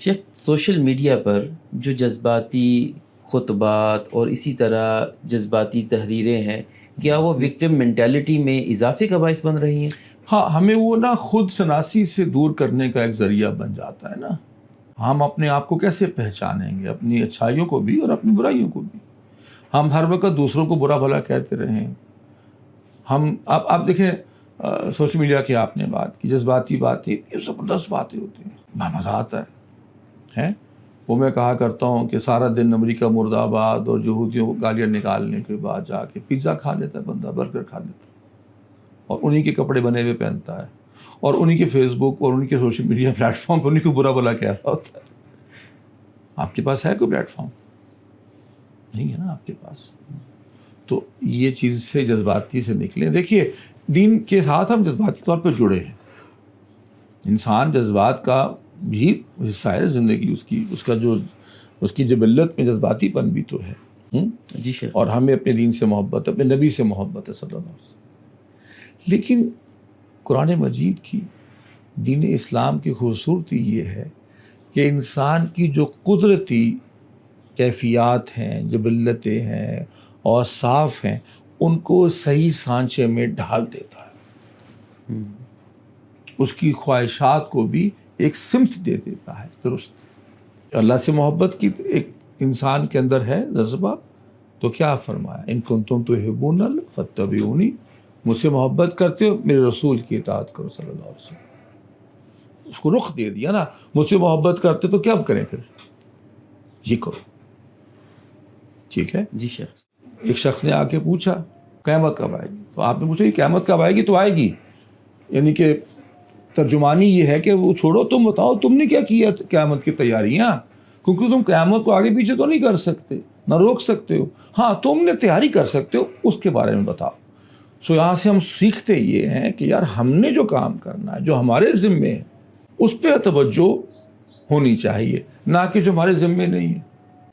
شیخ، social media پر جو جذباتی خطبات اور اسی طرح جذباتی تحریریں ہیں، کیا وہ وکٹم منٹیلٹی میں اضافے کا باعث بن رہی ہیں؟ ہاں، ہمیں وہ نا خود شناسی سے دور کرنے کا ایک ذریعہ بن جاتا ہے نا. ہم اپنے آپ کو کیسے پہچانیں گے، اپنی اچھائیوں کو بھی اور اپنی برائیوں کو بھی. ہم ہر وقت دوسروں کو برا بھلا کہتے رہیں. ہم آپ دیکھیں سوشل میڈیا کی آپ نے بات کی، جذباتی باتیں، یہ زبردست باتیں ہوتی ہیں، مزہ آتا ہے. وہ میں کہا کرتا ہوں کہ سارا دن امریکہ مرد آباد اور یہودیوں کو گالیاں نکالنے کے بعد جا کے پیزا کھا لیتا ہے بندہ، برگر کھا لیتا ہے، اور انہی کے کپڑے بنے ہوئے پہنتا ہے، اور انہی کے فیس بک اور انہی کے سوشل میڈیا پلیٹ فارم پر انہی کو برا بھلا کہہ رہا ہوتا ہے. آپ کے پاس ہے کوئی پلیٹ فارم؟ نہیں ہے نا آپ کے پاس. تو یہ چیز سے جذباتی سے نکلیں. دیکھیے، دین کے ساتھ ہم جذباتی طور پہ جڑے ہیں. انسان جذبات کا بھی حصہ ہے زندگی، اس کی جبلت میں جذباتی پن بھی تو ہے. جی شیخ. اور ہمیں اپنے دین سے محبت، اپنے نبی سے محبت ہے صلی اللہ علیہ وسلم. لیکن قرآن مجید کی، دین اسلام کی خوبصورتی یہ ہے کہ انسان کی جو قدرتی کیفیات ہیں، جبلتیں ہیں اور صاف ہیں، ان کو صحیح سانچے میں ڈھال دیتا ہے. اس کی خواہشات کو بھی ایک سمت دے دیتا ہے. درست اللہ سے محبت کی ایک انسان کے اندر ہے جذبہ، تو کیا فرمایا، ان کنتم تحبون اللہ فاتبعونی، مجھ سے محبت کرتے ہو میرے رسول کی اطاعت کرو صلی اللہ علیہ وسلم. اس کو رخ دے دیا نا، مجھ سے محبت کرتے تو کیا کریں پھر، یہ کرو. ٹھیک ہے جی شیخ. ایک شخص نے آ کے پوچھا قیامت کب آئے گی، تو آپ نے پوچھا یہ قیامت کب آئے گی؟ تو آئے گی، یعنی کہ ترجمانی یہ ہے کہ وہ چھوڑو، تم بتاؤ تم نے کیا کیا قیامت کی تیاریاں، کیونکہ تم قیامت کو آگے پیچھے تو نہیں کر سکتے، نہ روک سکتے ہو. ہاں تم نے تیاری کر سکتے ہو، اس کے بارے میں بتاؤ. سو یہاں سے ہم سیکھتے یہ ہیں کہ یار ہم نے جو کام کرنا ہے، جو ہمارے ذمے ہے، اس پہ توجہ ہونی چاہیے، نہ کہ جو ہمارے ذمے نہیں ہے.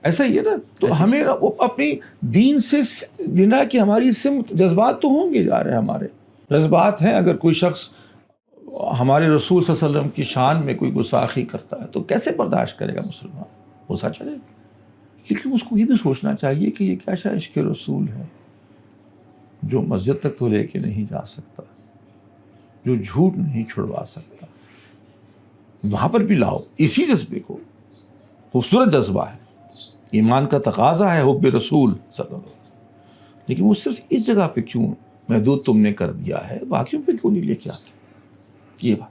ایسا ہی ہے نا. تو ہمیں اپنی دین سے دینا کہ ہماری سمت، جذبات تو ہوں گے جا رہے ہیں، ہمارے جذبات ہیں. اگر کوئی شخص ہمارے رسول صلی اللہ علیہ وسلم کی شان میں کوئی گستاخی کرتا ہے تو کیسے برداشت کرے گا مسلمان؟ غصہ چلے گا. لیکن اس کو یہ بھی سوچنا چاہیے کہ یہ کیا عشق رسول ہے جو مسجد تک تو لے کے نہیں جا سکتا، جو جھوٹ نہیں چھڑوا سکتا. وہاں پر بھی لاؤ اسی جذبے کو. خوبصورت جذبہ ہے، ایمان کا تقاضا ہے حب رسول صلی اللہ علیہ وسلم، لیکن وہ صرف اس جگہ پہ کیوں محدود تم نے کر دیا ہے، باقیوں پہ کیوں نہیں لے کے آتے؟ یہ بات